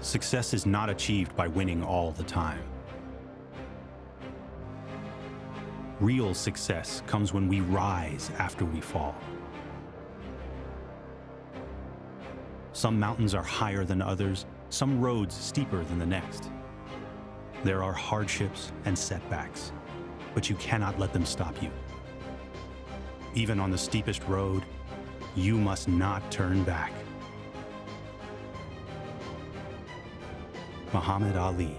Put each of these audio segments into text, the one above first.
Success is not achieved by winning all the time. Real success comes when we rise after we fall. Some mountains are higher than others, some roads steeper than the next. There are hardships and setbacks, but you cannot let them stop you. Even on the steepest road, you must not turn back. Muhammad Ali.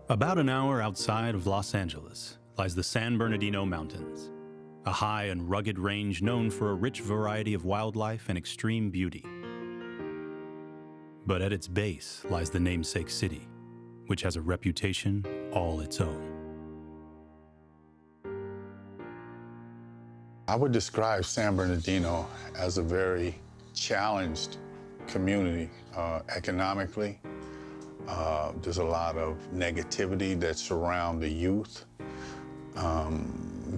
About an hour outside of Los Angeles lies the San Bernardino Mountains, a high and rugged range known for a rich variety of wildlife and extreme beauty. But at its base lies the namesake city, which has a reputation all its own. I would describe San Bernardino as a very challenged community economically. There's a lot of negativity that surround the youth,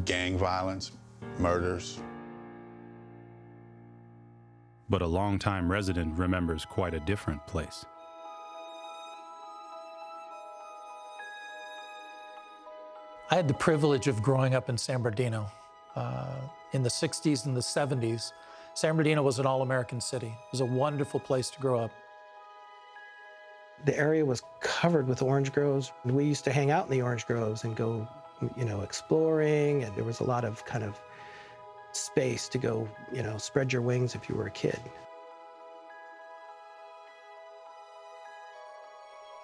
gang violence, murders. But a longtime resident remembers quite a different place. I had the privilege of growing up in San Bernardino. In the 60s and the 70s, San Bernardino was an all-American city. It was a wonderful place to grow up. The area was covered with orange groves. We used to hang out in the orange groves and go, exploring, and there was a lot of kind of space to go, spread your wings if you were a kid.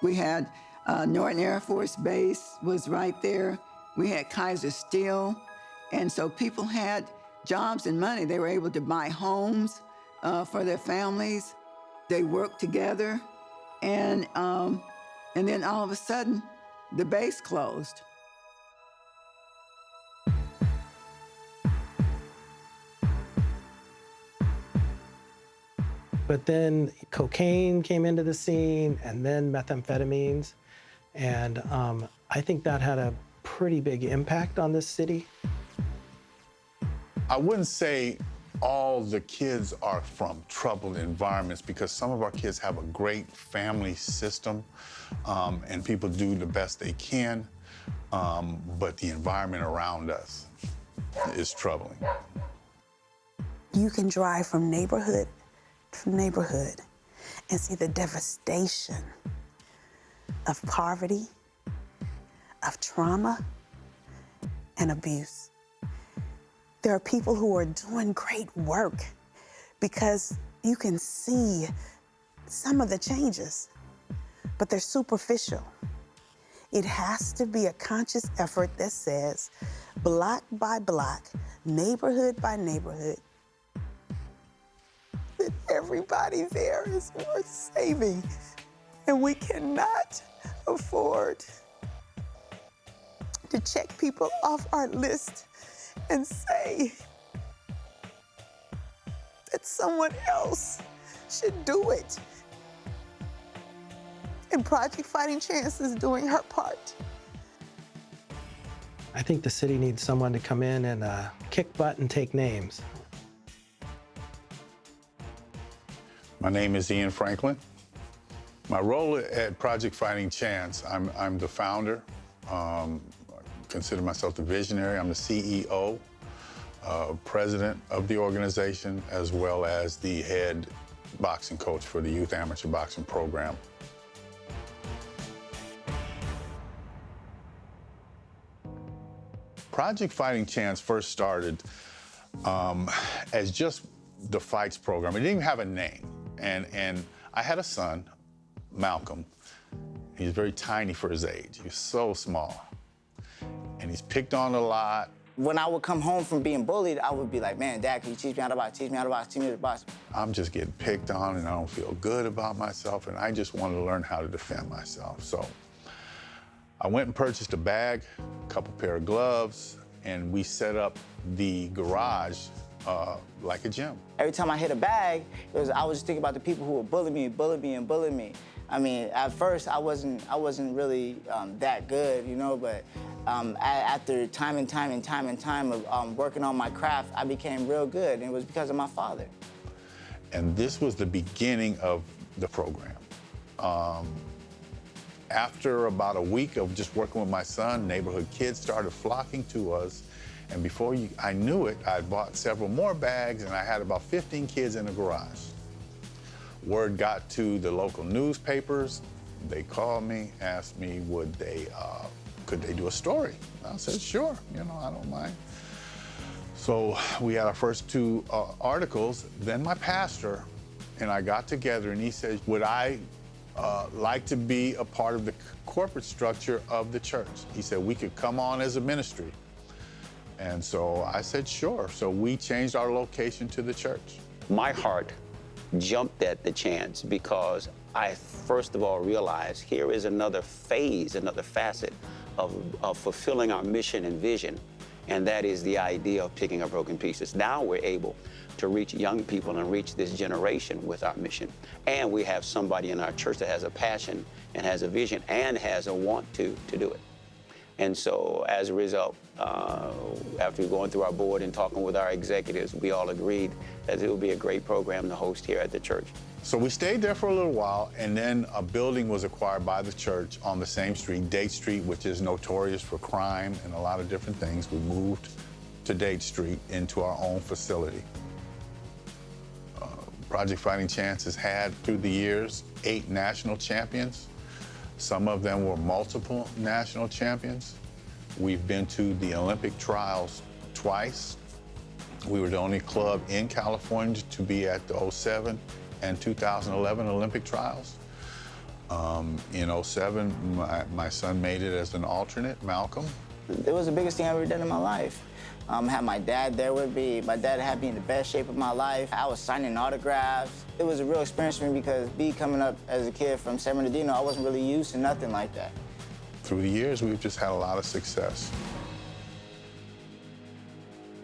We had Norton Air Force Base was right there. We had Kaiser Steel, and so people had jobs and money. They were able to buy homes for their families. They worked together. And then all of a sudden, the base closed. But then cocaine came into the scene, and then methamphetamines. And I think that had a pretty big impact on this city. I wouldn't say all the kids are from troubled environments, because some of our kids have a great family system, and people do the best they can, but the environment around us is troubling. You can drive from neighborhood to neighborhood and see the devastation of poverty, of trauma, and abuse. There are people who are doing great work because you can see some of the changes, but they're superficial. It has to be a conscious effort that says, block by block, neighborhood by neighborhood, that everybody there is worth saving, and we cannot afford to check people off our list and say that someone else should do it. And Project Fighting Chance is doing her part. I think the city needs someone to come in and kick butt and take names. My name is Ian Franklin. My role at Project Fighting Chance, I'm the founder. I consider myself the visionary. I'm the CEO, president of the organization, as well as the head boxing coach for the youth amateur boxing program. Project Fighting Chance first started as just the fights program. It didn't even have a name. And I had a son, Malcolm. He's very tiny for his age. He's so small. And he's picked on a lot. When I would come home from being bullied, I would be like, man, Dad, can you teach me how to box? Teach me how to box, teach me how to box. I'm just getting picked on and I don't feel good about myself, and I just wanted to learn how to defend myself. So I went and purchased a bag, a couple pair of gloves, and we set up the garage like a gym. Every time I hit a bag, I was just thinking about the people who would bully me. I mean, at first I wasn't really that good, you know, but after time of working on my craft, I became real good, and it was because of my father. And this was the beginning of the program. After about a week of just working with my son, neighborhood kids started flocking to us. And before I knew it, I bought several more bags, and I had about 15 kids in the garage. Word got to the local newspapers. They called me, asked me could they do a story? I said, sure, you know, I don't mind. So we had our first two articles. Then my pastor and I got together, and he said, would I like to be a part of the corporate structure of the church? He said we could come on as a ministry. And so I said, sure. So we changed our location to the church. My heart jumped at the chance because I first of all realized here is another phase, another facet of fulfilling our mission and vision. And that is the idea of picking up broken pieces. Now we're able to reach young people and reach this generation with our mission. And we have somebody in our church that has a passion and has a vision and has a want to do it. And so as a result, after going through our board and talking with our executives, we all agreed that it would be a great program to host here at the church. So we stayed there for a little while, and then a building was acquired by the church on the same street, Date Street, which is notorious for crime and a lot of different things. We moved to Date Street into our own facility. Project Fighting Chance has had, through the years, 8 national champions. Some of them were multiple national champions. We've been to the Olympic trials twice. We were the only club in California to be at the 2007 and 2011 Olympic trials. In 2007, my son made it as an alternate, Malcolm. It was the biggest thing I've ever done in my life. Had my dad there with me. My dad had me in the best shape of my life. I was signing autographs. It was a real experience for me because coming up as a kid from San Bernardino, I wasn't really used to nothing like that. Through the years, we've just had a lot of success.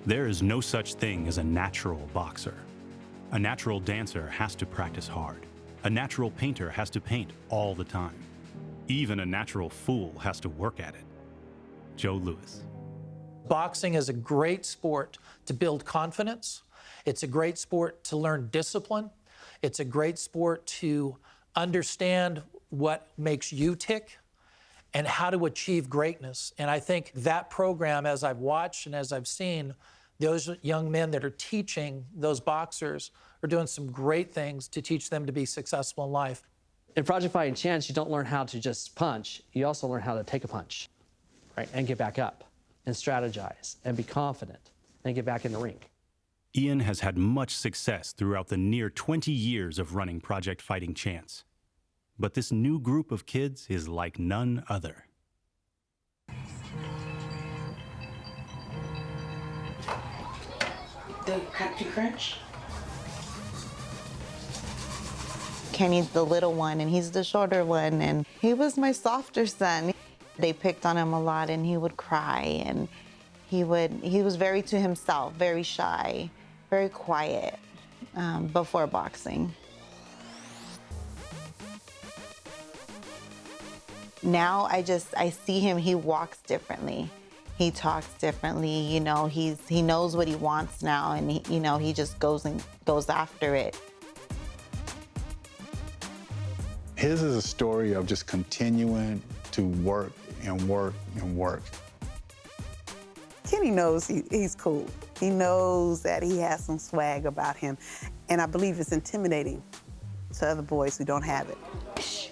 There is no such thing as a natural boxer. A natural dancer has to practice hard. A natural painter has to paint all the time. Even a natural fool has to work at it. Joe Louis. Boxing is a great sport to build confidence. It's a great sport to learn discipline. It's a great sport to understand what makes you tick and how to achieve greatness. And I think that program, as I've watched and as I've seen, those young men that are teaching those boxers are doing some great things to teach them to be successful in life. In Project Fighting Chance, you don't learn how to just punch. You also learn how to take a punch, right, and get back up and strategize and be confident and get back in the ring. Ian has had much success throughout the near 20 years of running Project Fighting Chance. But this new group of kids is like none other. The Country Crunch? Kenny's the little one, and he's the shorter one, and he was my softer son. They picked on him a lot, and he would cry, and he was very to himself, very shy, very quiet before boxing. Now I see him, he walks differently. He talks differently, you know, he knows what he wants now, and he just goes after it. His is a story of just continuing to work and work and work. Kenny knows he's cool. He knows that he has some swag about him, and I believe it's intimidating to other boys who don't have it.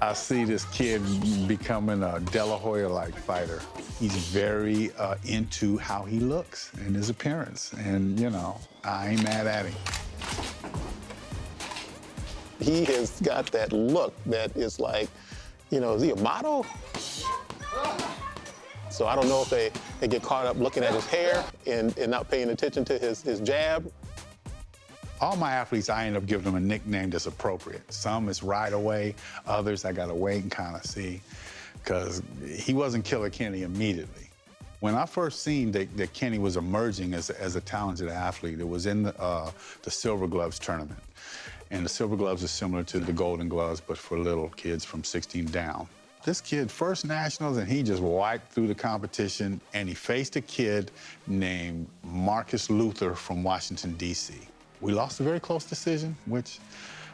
I see this kid becoming a De La Hoya-like fighter. He's very into how he looks and his appearance, and, you know, I ain't mad at him. He has got that look that is like, you know, is he a model? So I don't know if they get caught up looking at his hair and not paying attention to his jab. All my athletes, I end up giving them a nickname that's appropriate. Some is right away, others I gotta wait and kind of see, because he wasn't Killer Kenny immediately. When I first seen that Kenny was emerging as a talented athlete, it was in the Silver Gloves tournament. And the Silver Gloves is similar to the Golden Gloves, but for little kids from 16 down. This kid, first nationals, and he just wiped through the competition, and he faced a kid named Marcus Luther from Washington, D.C. We lost a very close decision, which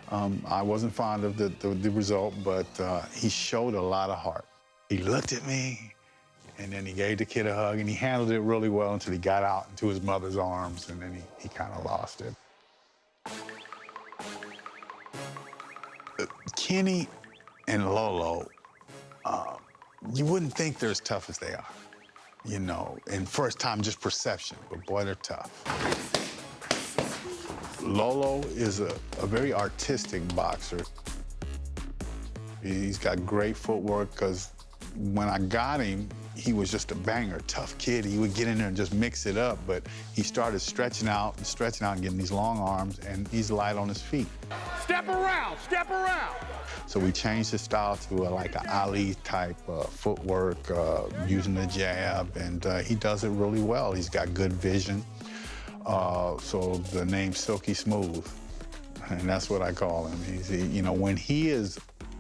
I wasn't fond of the result, but he showed a lot of heart. He looked at me, and then he gave the kid a hug, and he handled it really well until he got out into his mother's arms, and then he kind of lost it. Kenny and Lolo, you wouldn't think they're as tough as they are, you know, and first time just perception, but boy, they're tough. Lolo is a very artistic boxer. He's got great footwork because when I got him, he was just a banger, tough kid. He would get in there and just mix it up, but he started stretching out and getting these long arms, and he's light on his feet. Step around, step around. So we changed his style to like an Ali type footwork, using the jab, and he does it really well. He's got good vision. So the name's Silky Smooth, and that's what I call him. You know, when he is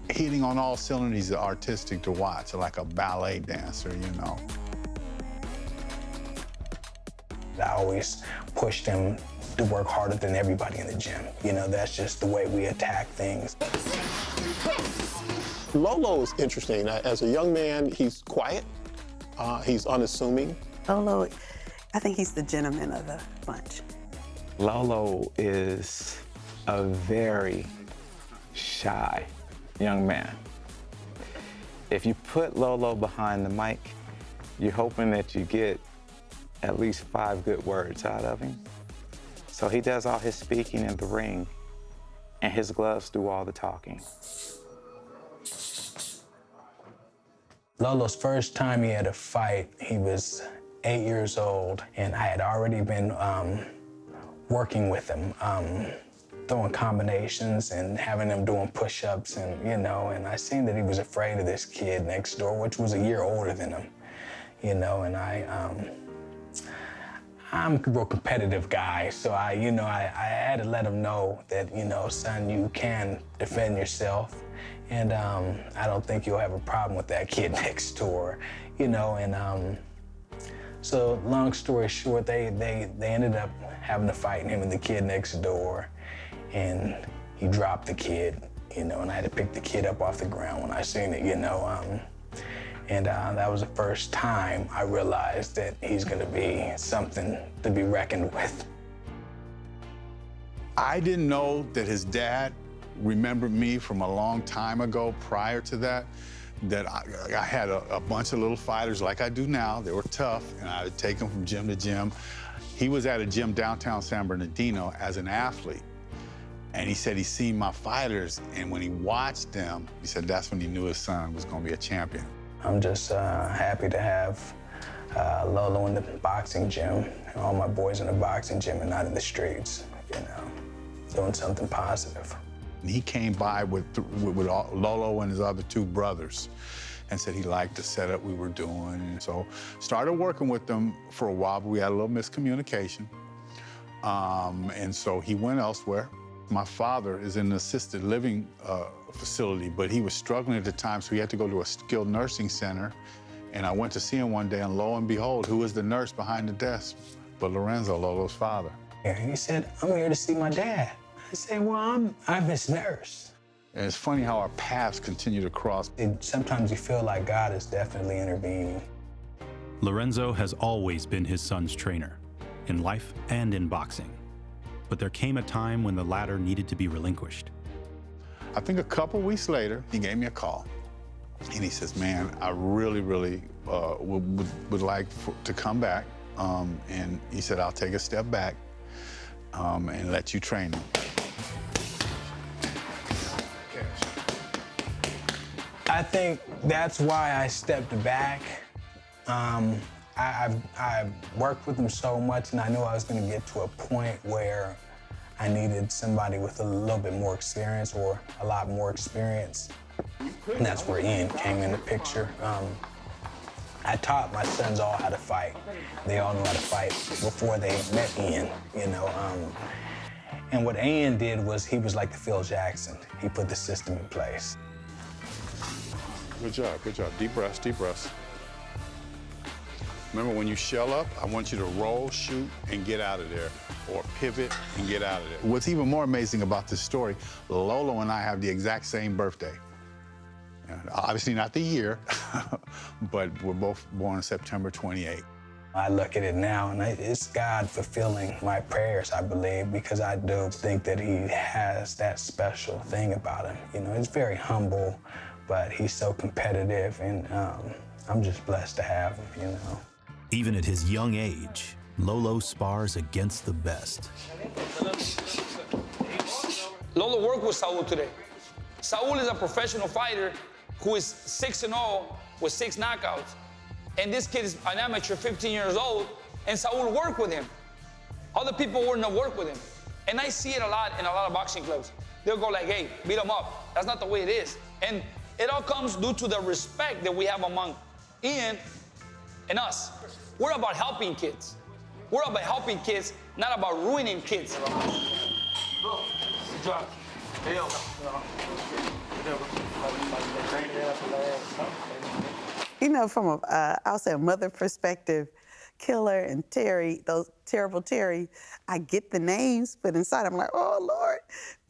hitting on all cylinders, he's artistic to watch, like a ballet dancer, you know. I always pushed him to work harder than everybody in the gym. You know, that's just the way we attack things. Lolo's interesting. As a young man, he's quiet, he's unassuming. Lolo, I think he's the gentleman of the bunch. Lolo is a very shy young man. If you put Lolo behind the mic, you're hoping that you get at least 5 good words out of him. So he does all his speaking in the ring, and his gloves do all the talking. Lolo's first time he had a fight, he was 8 years old, and I had already been working with him, throwing combinations and having him doing push-ups, and you know, and I seen that he was afraid of this kid next door, which was a year older than him, you know, and I'm a real competitive guy, so I had to let him know that, you know, son, you can defend yourself, and I don't think you'll have a problem with that kid next door, you know, and so long story short, they ended up having a fight, him and the kid next door, and he dropped the kid, you know, and I had to pick the kid up off the ground when I seen it, you know, and that was the first time I realized that he's gonna be something to be reckoned with. I didn't know that his dad remembered me from a long time ago prior to that, that I had a bunch of little fighters like I do now. They were tough, and I would take them from gym to gym. He was at a gym downtown San Bernardino as an athlete, and he said he seen my fighters, and when he watched them, he said that's when he knew his son was gonna be a champion. I'm just happy to have Lolo in the boxing gym, and all my boys in the boxing gym and not in the streets, you know, doing something positive. He came by with Lolo and his other 2 brothers and said he liked the setup we were doing. So started working with them for a while, but we had a little miscommunication. And so he went elsewhere. My father is in an assisted living facility, but he was struggling at the time, so he had to go to a skilled nursing center. And I went to see him one day, and lo and behold, who was the nurse behind the desk? But Lorenzo, Lolo's father. And he said, I'm here to see my dad. I said, well, I'm his nurse. And it's funny how our paths continue to cross. Sometimes you feel like God is definitely intervening. Lorenzo has always been his son's trainer, in life and in boxing. But there came a time when the latter needed to be relinquished. I think a couple weeks later, he gave me a call. And he says, man, I really would like to come back. And he said, I'll take a step back and let you train him. I think that's why I stepped back. I worked with him so much, and I knew I was going to get to a point where I needed somebody with a little bit more experience, or a lot more experience. And that's where Ian came in the picture. I taught my sons all how to fight. They all know how to fight before they met Ian, you know. And what Ian did was he was like the Phil Jackson. He put the system in place. Good job, good job. Deep breaths, deep breaths. Remember, when you shell up, I want you to roll, shoot, and get out of there, or pivot and get out of there. What's even more amazing about this story, Lolo and I have the exact same birthday. Obviously not the year, but we're both born September 28th. I look at it now, and it's God fulfilling my prayers, I believe, because I do think that he has that special thing about him. You know, he's very humble, but he's so competitive, and I'm just blessed to have him, you know. Even at his young age, Lolo spars against the best. Lolo worked with Saul today. Saul is a professional fighter who is 6-0 with 6 knockouts. And this kid is an amateur, 15 years old, and Saul worked with him. Other people wouldn't work with him. And I see it a lot in a lot of boxing clubs. They'll go like, hey, beat him up. That's not the way it is. And it all comes due to the respect that we have among Ian and us. We're about helping kids. We're about helping kids, not about ruining kids. Good job. You know, from a, I'll say a mother perspective, Killer and Terry, those Terrible Terry, I get the names, but inside I'm like, oh, Lord.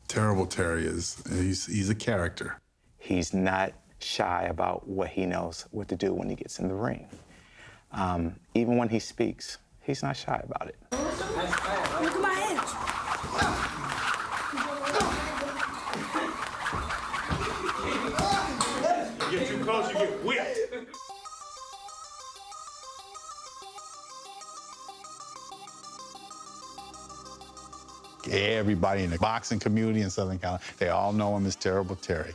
Terrible Terry he's a character. He's not shy about what he knows what to do when he gets in the ring. Even when he speaks, he's not shy about it. Look at my hands. You get too close, you get whipped. Everybody in the boxing community in Southern California, they all know him as Terrible Terry.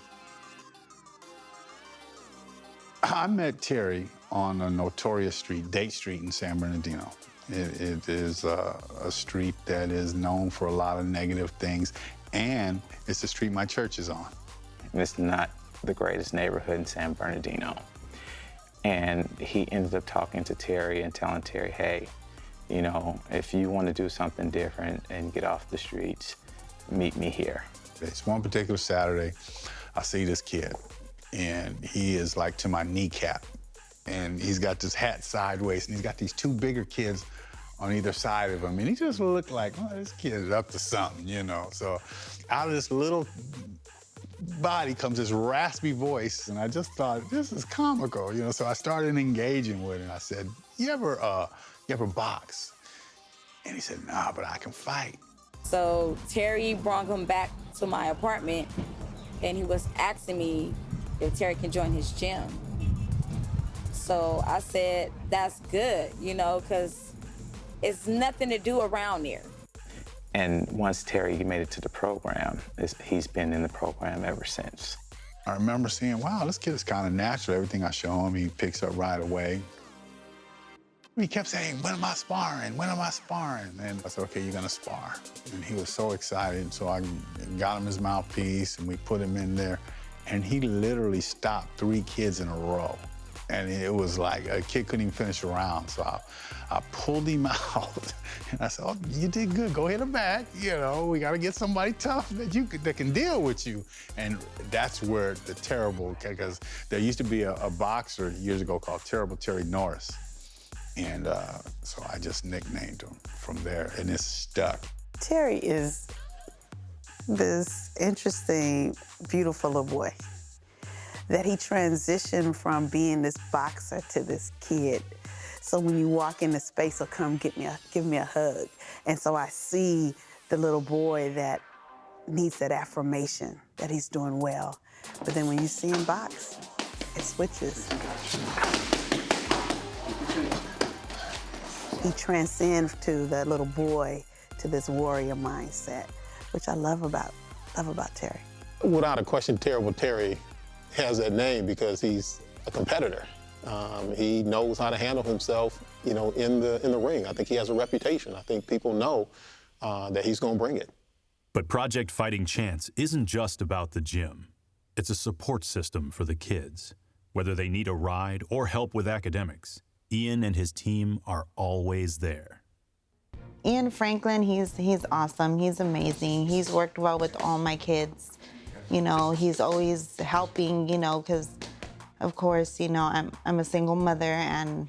I met Terry on a notorious street, Date Street in San Bernardino. It is a street that is known for a lot of negative things, and it's the street my church is on. It's not the greatest neighborhood in San Bernardino. And he ended up talking to Terry and telling Terry, hey, you know, if you want to do something different and get off the streets, meet me here. It's one particular Saturday, I see this kid, and he is like to my kneecap. And he's got this hat sideways, and he's got these 2 bigger kids on either side of him. And he just looked like, oh, this kid is up to something, you know. So out of this little body comes this raspy voice, and I just thought, this is comical, you know. So I started engaging with him. I said, you ever box? And he said, nah, but I can fight. So Terry brought him back to my apartment, and he was asking me if Terry can join his gym. So I said, that's good, you know, because it's nothing to do around there. And once Terry made it to the program, he's been in the program ever since. I remember seeing, wow, this kid is kind of natural. Everything I show him, he picks up right away. He kept saying, when am I sparring? When am I sparring? And I said, okay, you're gonna spar. And he was so excited, so I got him his mouthpiece, and we put him in there, and he literally stopped 3 kids in a row. And it was like a kid couldn't even finish a round. So I pulled him out, and I said, oh, you did good, go hit him back. You know, we gotta get somebody tough that can deal with you. And that's where the Terrible, because there used to be a boxer years ago called Terrible Terry Norris. And so I just nicknamed him from there, and it's stuck. Terry is this interesting, beautiful little boy. That he transitioned from being this boxer to this kid. So when you walk in the space, he'll come give me a hug. And so I see the little boy that needs that affirmation that he's doing well. But then when you see him box, it switches. He transcends to that little boy to this warrior mindset, which I love about Terry. Without a question, Terrible Terry has that name because he's a competitor. He knows how to handle himself, you know, in the ring. I think he has a reputation. I think people know that he's going to bring it. But Project Fighting Chance isn't just about the gym. It's a support system for the kids. Whether they need a ride or help with academics, Ian and his team are always there. Ian Franklin, he's awesome. He's amazing. He's worked well with all my kids. You know, he's always helping, you know, because, of course, you know, I'm a single mother and,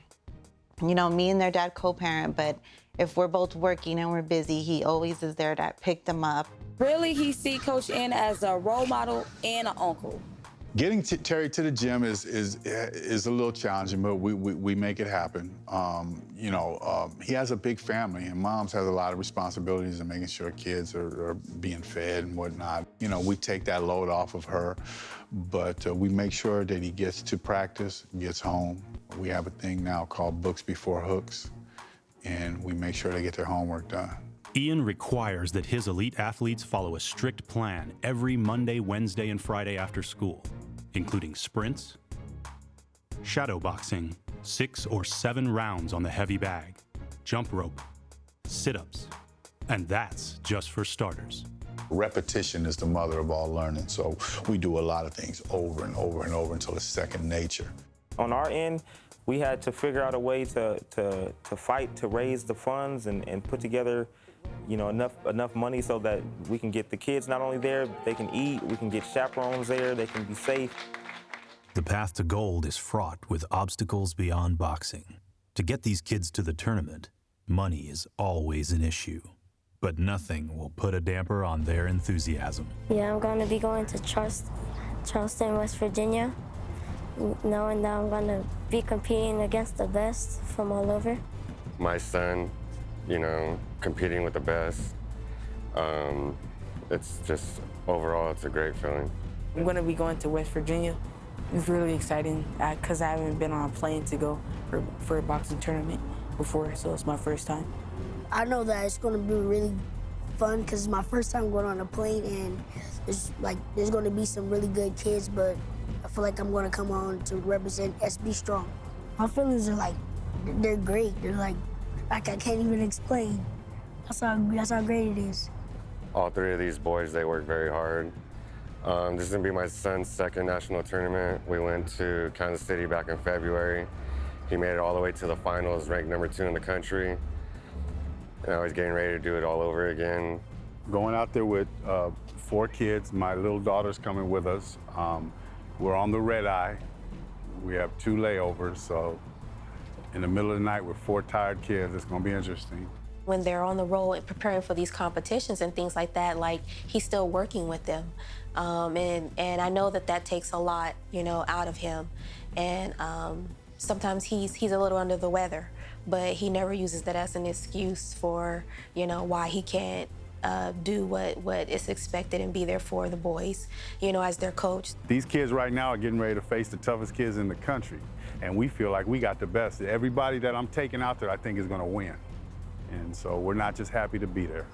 you know, me and their dad co-parent, but if we're both working and we're busy, he always is there to pick them up. Really, he see Coach N as a role model and an uncle. Getting Terry to the gym is a little challenging, but we make it happen. You know, he has a big family, and Moms has a lot of responsibilities in making sure kids are being fed and whatnot. You know, we take that load off of her, but we make sure that he gets to practice, gets home. We have a thing now called Books Before Hooks, and we make sure they get their homework done. Ian requires that his elite athletes follow a strict plan every Monday, Wednesday, and Friday after school, including sprints, shadow boxing, 6 or 7 rounds on the heavy bag, jump rope, sit-ups, and that's just for starters. Repetition is the mother of all learning, so we do a lot of things over and over and over until it's second nature. On our end, we had to figure out a way to fight to raise the funds and put together, you know, enough money so that we can get the kids not only there, they can eat, we can get chaperones there, they can be safe. The path to gold is fraught with obstacles beyond boxing. To get these kids to the tournament, money is always an issue. But nothing will put a damper on their enthusiasm. Yeah, I'm going to be going to Charleston, West Virginia, knowing that I'm going to be competing against the best from all over. My son, you know, competing with the best, it's just, overall, it's a great feeling. I'm going to be going to West Virginia. It's really exciting because I haven't been on a plane to go for a boxing tournament before, so it's my first time. I know that it's going to be really fun because it's my first time going on a plane, and there's going to be some really good kids, but I feel like I'm going to come on to represent SB Strong. My feelings are they're great. They're I can't even explain. That's how great it is. All 3 of these boys, they work very hard. This is gonna be my son's second national tournament. We went to Kansas City back in February. He made it all the way to the finals, ranked number 2 in the country. And now he's getting ready to do it all over again. Going out there with 4 kids, my little daughter's coming with us. We're on the red eye. We have 2 layovers, so in the middle of the night with 4 tired kids, it's gonna be interesting. When they're on the road and preparing for these competitions and things like that, he's still working with them. And I know that takes a lot, you know, out of him. And sometimes he's a little under the weather, but he never uses that as an excuse for, you know, why he can't do what is expected and be there for the boys, you know, as their coach. These kids right now are getting ready to face the toughest kids in the country, and we feel like we got the best. Everybody that I'm taking out there, I think, is gonna win. And so we're not just happy to be there.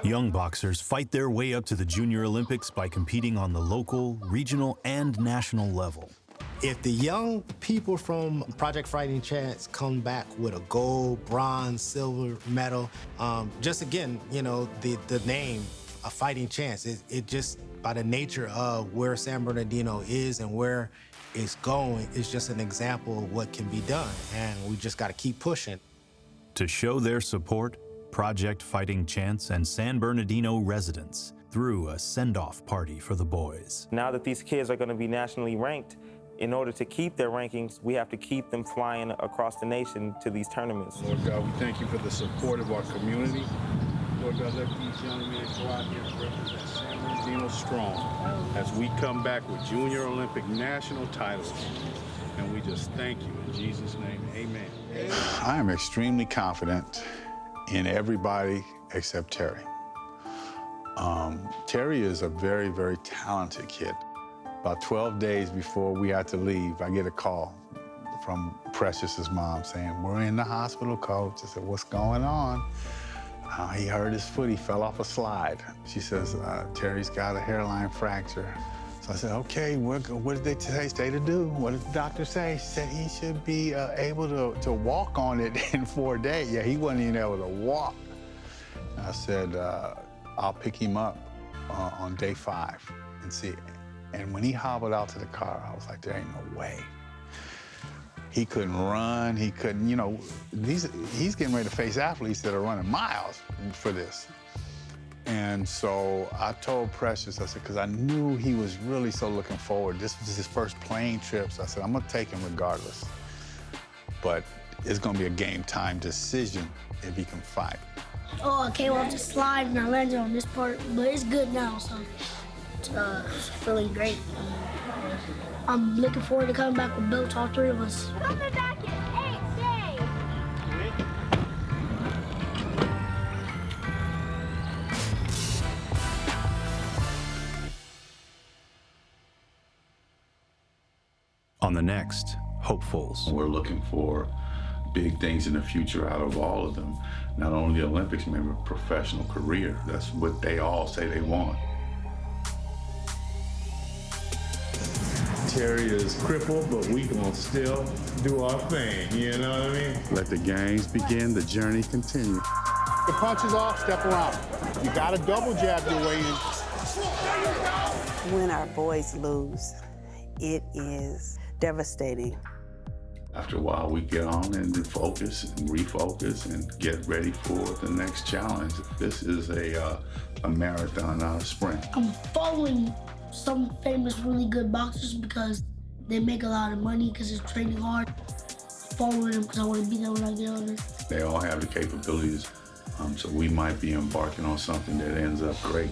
Young boxers fight their way up to the Junior Olympics by competing on the local, regional, and national level. If the young people from Project Fighting Chance come back with a gold, bronze, silver medal, just again, you know, the name, a fighting chance, it just, by the nature of where San Bernardino is and where it's going, it's just an example of what can be done, and we just got to keep pushing. To show their support, Project Fighting Chance and San Bernardino residents threw a send-off party for the boys. Now that these kids are going to be nationally ranked, in order to keep their rankings, we have to keep them flying across the nation to these tournaments. Lord God, we thank you for the support of our community. Lord God, let these young men go out here and represent San Bernardino strong as we come back with Junior Olympic national titles. And we just thank you in Jesus' name, amen. I am extremely confident in everybody except Terry. Terry is a very, very talented kid. About 12 days before we had to leave, I get a call from Precious's mom saying, "We're in the hospital, Coach." I said, "What's going on?" He hurt his foot, he fell off a slide. She says, "Terry's got a hairline fracture." So I said, "Okay, what did they say to do? What did the doctor say?" She said he should be able to walk on it in 4 days. Yeah, he wasn't even able to walk. And I said, "I'll pick him up on day 5 and see." And when he hobbled out to the car, I was like, there ain't no way. He couldn't run, he couldn't, you know, he's getting ready to face athletes that are running miles for this. And so I told Precious, I said, because I knew he was really so looking forward. This was his first plane trip, so I said, I'm gonna take him regardless. But it's gonna be a game time decision if he can fight. Oh, I came off the slide and I landed on this part, but it's good now, so it's feeling great. I'm looking forward to coming back with belts, all three of us. Coming back in 8 days. On the next, Hopefuls. We're looking for big things in the future out of all of them. Not only the Olympics, maybe a professional career. That's what they all say they want. Terry is crippled, but we gonna still do our thing, you know what I mean? Let the games begin, the journey continue. The punch is off, step around. You gotta double jab your way in. When our boys lose, it is devastating. After a while, we get on and focus and refocus and get ready for the next challenge. This is a marathon, not a sprint. I'm following some famous really good boxers because they make a lot of money because it's training hard. I'm following them because I want to be there when I get on it. They all have the capabilities, so we might be embarking on something that ends up great.